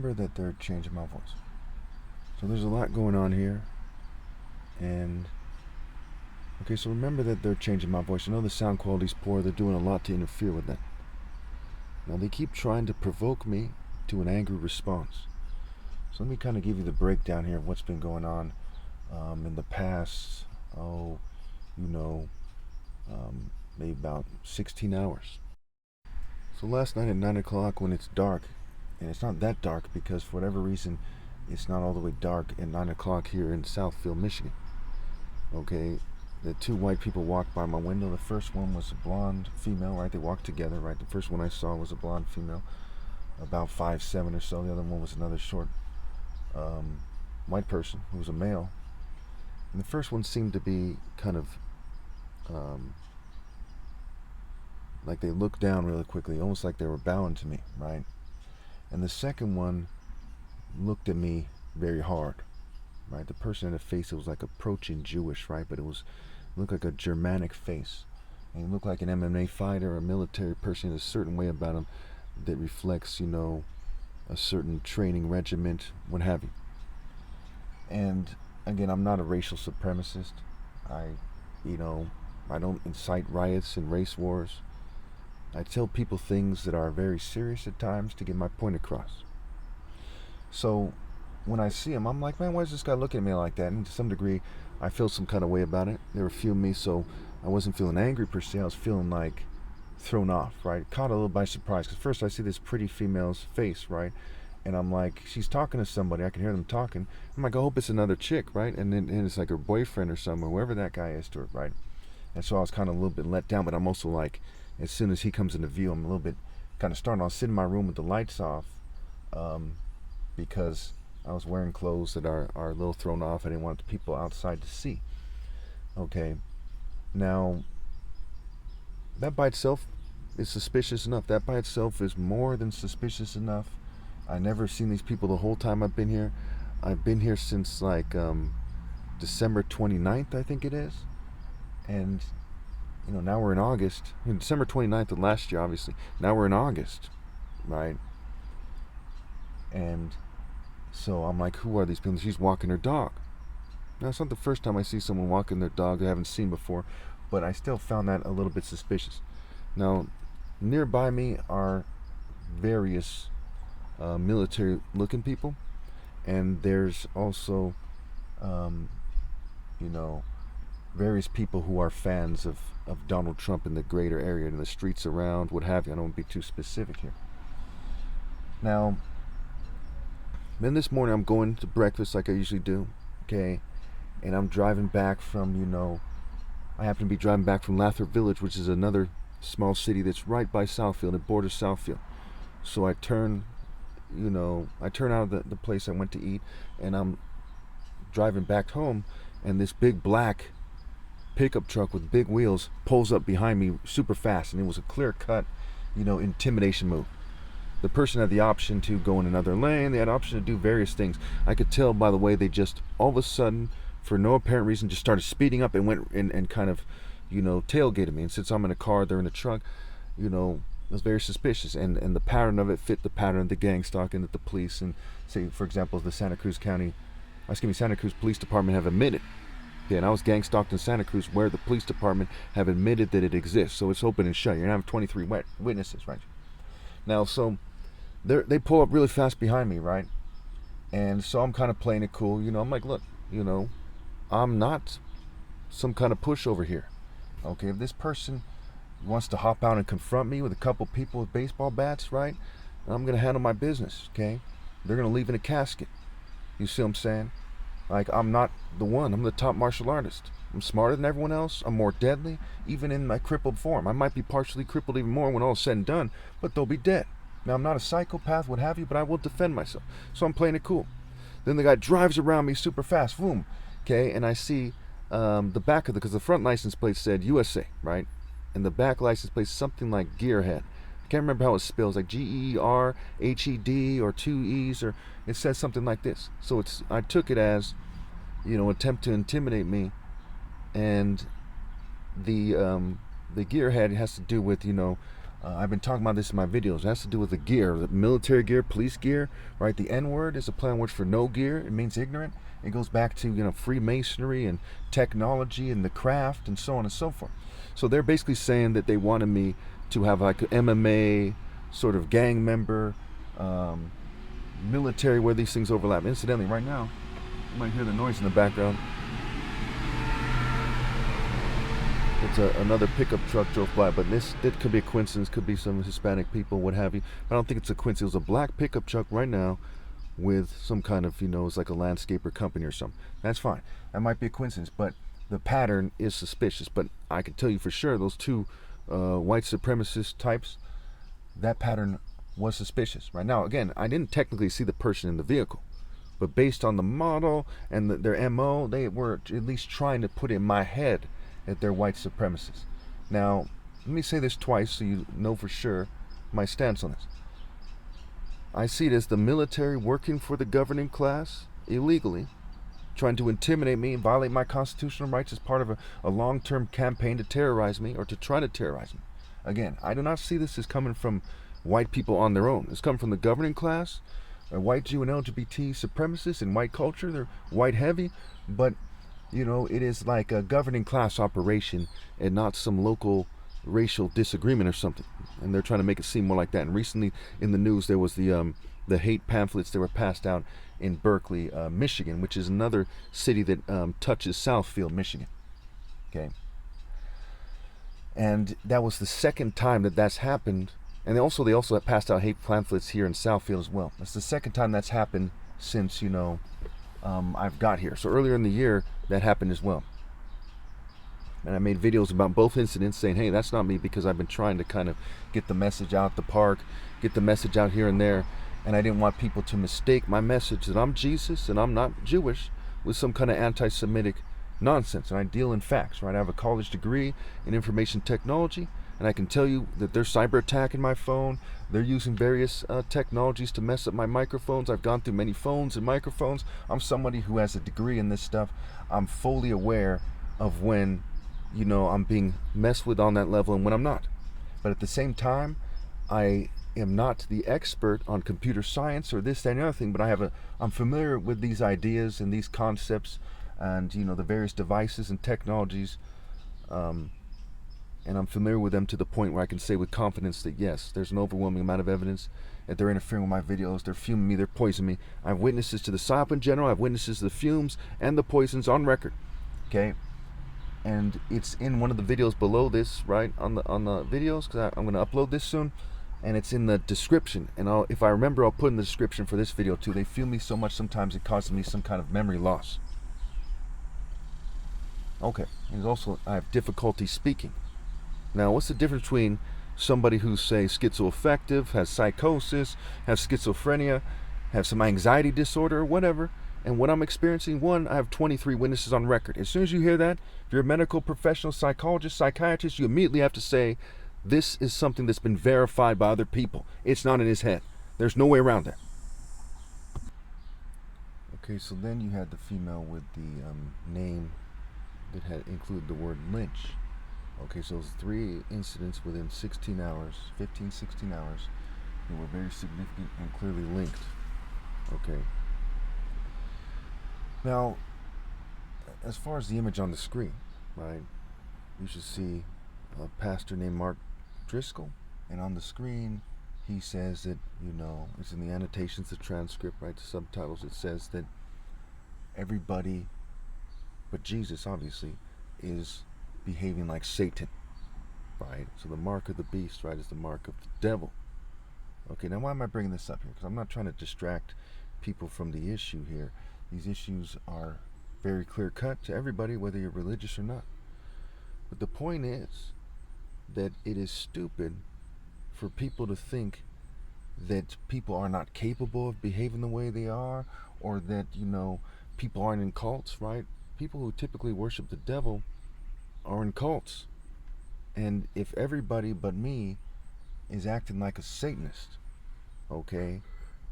remember that they're changing my voice. So there's a lot going on here. And okay, so remember that they're changing my voice. I know the sound quality's poor. They're doing a lot to interfere with that. Now they keep trying to provoke me to an angry response. So let me kind of give you the breakdown here of what's been going on in the past, maybe about 16 hours. So last night at 9 o'clock when it's dark, and it's not that dark because for whatever reason, it's not all the way dark at 9 o'clock here in Southfield, Michigan. Okay, the two white people walked by my window. The first one was a blonde female, right? They walked together, right? The first one I saw was a blonde female, about 5'7" or so. The other one was another short white person who was a male. And the first one seemed to be kind of like they looked down really quickly, almost like they were bowing to me, right? And the second one looked at me very hard, right? The person had a face that was like approaching Jewish, right? But it looked like a Germanic face. And he looked like an MMA fighter or a military person in a certain way about him that reflects, a certain training regiment, what have you. And again, I'm not a racial supremacist. I don't incite riots and race wars. I tell people things that are very serious at times to get my point across. So when I see him, I'm like, man, why is this guy looking at me like that? And to some degree, I feel some kind of way about it. They were feeling me, so I wasn't feeling angry per se. I was feeling like thrown off, right? Caught a little by surprise. Because first I see this pretty female's face, right? And I'm like, she's talking to somebody. I can hear them talking. I'm like, I hope it's another chick, right? And then it's like her boyfriend or someone, whoever that guy is to her, right? And so I was kind of a little bit let down, but I'm also like, as soon as he comes into view, I'm a little bit kind of starting. I'll sit in my room with the lights off because I was wearing clothes that are a little thrown off. I didn't want the people outside to see. Okay, now that by itself is suspicious enough. That by itself is more than suspicious enough. I never seen these people the whole time I've been here. I've been here since like December 29th, I think it is. And now we're in August. December 29th of last year, obviously. Now we're in August, right? And so I'm like, who are these people? She's walking her dog. Now, it's not the first time I see someone walking their dog I haven't seen before, but I still found that a little bit suspicious. Now, nearby me are various military-looking people, and there's also, various people who are fans of Donald Trump in the greater area, in the streets around, what have you. I don't want to be too specific here. Now, then this morning I'm going to breakfast like I usually do, okay? And I'm driving back from, I happen to be driving back from Lathrop Village, which is another small city that's right by Southfield. It borders Southfield. So I turn out of the place I went to eat, and I'm driving back home, and this big black pickup truck with big wheels pulls up behind me super fast, and it was a clear-cut, intimidation move. The person had the option to go in another lane. They had the option to do various things. I could tell by the way they just all of a sudden, for no apparent reason, just started speeding up and went and kind of, tailgated me. And since I'm in a car, they're in a truck, it was very suspicious. And the pattern of it fit the pattern of the gang stalking that the police and, say, for example, the Santa Cruz Police Department have admitted. Yeah, and I was gang stalked in Santa Cruz, where the police department have admitted that it exists. So it's open and shut. You're gonna have 23 witnesses, right? Now, so they pull up really fast behind me, right? And so I'm kind of playing it cool. I'm like, look, I'm not some kind of pushover here. Okay, if this person wants to hop out and confront me with a couple people with baseball bats, right? I'm gonna handle my business. Okay, they're gonna leave in a casket. You see what I'm saying? Like, I'm not the one. I'm the top martial artist. I'm smarter than everyone else. I'm more deadly, even in my crippled form. I might be partially crippled even more when all is said and done, but they'll be dead. Now, I'm not a psychopath, what have you, but I will defend myself. So I'm playing it cool. Then the guy drives around me super fast, boom, okay, and I see the back of because the front license plate said USA, right? And the back license plate something like Gearhead. I can't remember how it spells, like Gearhed or two E's, or it says something like this. So I took it as, attempt to intimidate me, and the Gearhead has to do with, I've been talking about this in my videos. It has to do with the gear, the military gear, police gear, right? The N-word is a play on words for no gear. It means ignorant. It goes back to, Freemasonry and technology and the craft and so on and so forth. So they're basically saying that they wanted me to have like an MMA sort of gang member, military, where these things overlap. Incidentally, right now, you might hear the noise in the background. It's another pickup truck drove by, but it could be a coincidence, could be some Hispanic people, what have you. I don't think it's a coincidence. It was a black pickup truck right now with some kind of, it's like a landscaper company or something. That's fine. That might be a coincidence, but the pattern is suspicious. But I can tell you for sure, those two white supremacist types, that pattern was suspicious. Right now, again, I didn't technically see the person in the vehicle, but based on the model and their MO, they were at least trying to put in my head that they're white supremacists. Now, let me say this twice so you know for sure my stance on this. I see it as the military working for the governing class illegally, trying to intimidate me and violate my constitutional rights as part of a long-term campaign to terrorize me or to try to terrorize me. Again, I do not see this as coming from white people on their own. It's coming from the governing class, white Jew and LGBT supremacists in white culture. They're white heavy, but it is like a governing class operation and not some local racial disagreement or something. And they're trying to make it seem more like that. And recently in the news, there was the hate pamphlets that were passed out in Berkeley, Michigan, which is another city that touches Southfield, Michigan. Okay. And that was the second time that's happened. And they also have passed out hate pamphlets here in Southfield as well. That's the second time that's happened since, I've got here. So earlier in the year, that happened as well. And I made videos about both incidents saying, hey, that's not me, because I've been trying to kind of get the message out at the park, get the message out here and there. And I didn't want people to mistake my message that I'm Jesus and I'm not Jewish with some kind of anti-Semitic nonsense. And I deal in facts, right? I have a college degree in information technology, and I can tell you that they're cyber attacking my phone. They're using various technologies to mess up my microphones. I've gone through many phones and microphones. I'm somebody who has a degree in this stuff. I'm fully aware of when, I'm being messed with on that level and when I'm not. But at the same time, I am not the expert on computer science or this, that, and the other thing, but I'm familiar with these ideas and these concepts and, the various devices and technologies, and I'm familiar with them to the point where I can say with confidence that yes, there's an overwhelming amount of evidence that they're interfering with my videos, they're fuming me, they're poisoning me. I have witnesses to the psyop in general, I have witnesses to the fumes and the poisons on record. Okay? And it's in one of the videos below this, right, on the videos, because I'm going to upload this soon, and it's in the description. And if I remember, I'll put in the description for this video too. They fume me so much sometimes it causes me some kind of memory loss. Okay, and also I have difficulty speaking. Now, what's the difference between somebody who's, say, schizoaffective, has psychosis, has schizophrenia, has some anxiety disorder or whatever, and what I'm experiencing? One, I have 23 witnesses on record. As soon as you hear that, if you're a medical professional, psychologist, psychiatrist, you immediately have to say, this is something that's been verified by other people. It's not in his head. There's no way around that. Okay, so then you had the female with the name that had included the word lynch. Okay, so those 3 incidents within 16 hours, 15, 16 hours, that were very significant and clearly linked. Okay. Now, as far as the image on the screen, right, you should see a pastor named Mark Driscoll, and on the screen, he says that, it's in the annotations, the transcript, right, the subtitles, it says that everybody but Jesus, obviously, is behaving like Satan, right? So the mark of the beast, right, is the mark of the devil. Okay, now why am I bringing this up here? Because I'm not trying to distract people from the issue here. These issues are very clear cut to everybody, whether you're religious or not. But the point is that it is stupid for people to think that people are not capable of behaving the way they are, or that, people aren't in cults, right? People who typically worship the devil are in cults. And if everybody but me is acting like a Satanist, okay,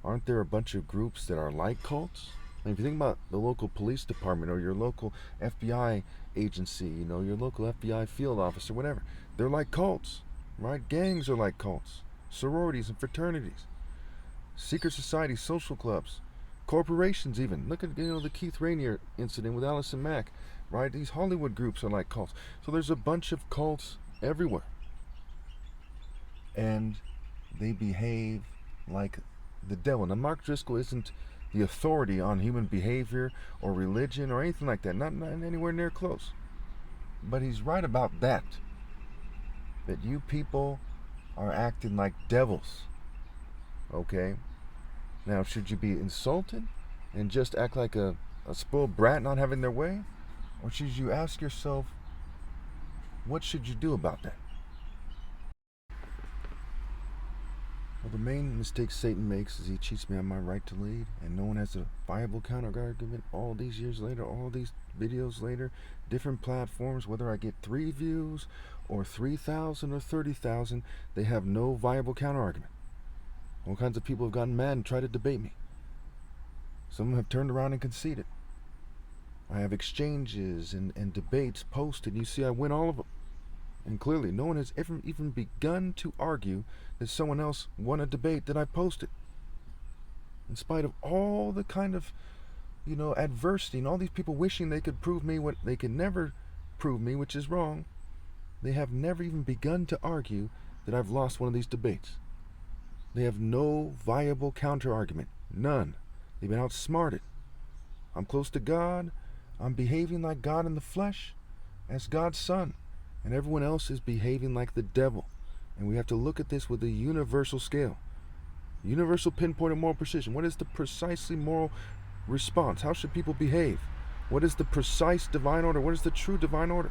aren't there a bunch of groups that are like cults? And if you think about the local police department or your local FBI agency, your local FBI field office or whatever, they're like cults. right? Gangs are like cults, sororities and fraternities, secret societies, social clubs, corporations even. Look at the Keith Rainier incident with Allison Mack, right? These Hollywood groups are like cults. So there's a bunch of cults everywhere. And they behave like the devil. Now, Mark Driscoll isn't the authority on human behavior or religion or anything like that. Not anywhere near close. But he's right about that. That you people are acting like devils. Okay? Now, should you be insulted and just act like a spoiled brat not having their way? Or should you ask yourself, what should you do about that? Well, the main mistake Satan makes is he cheats me on my right to lead, and no one has a viable counter-argument all these years later, all these videos later, different platforms, whether I get 3 views or 3,000 or 30,000, they have no viable counter-argument. All kinds of people have gotten mad and tried to debate me. Some of them have turned around and conceded. I have exchanges and debates posted. You see, I win all of them. And clearly, no one has ever even begun to argue that someone else won a debate that I posted. In spite of all the kind of, adversity and all these people wishing they could prove me what they can never prove me, which is wrong, they have never even begun to argue that I've lost one of these debates. They have no viable counter-argument. None. They've been outsmarted. I'm close to God. I'm behaving like God in the flesh as God's son. And everyone else is behaving like the devil. And we have to look at this with a universal scale. Universal pinpoint of moral precision. What is the precisely moral response? How should people behave? What is the precise divine order? What is the true divine order?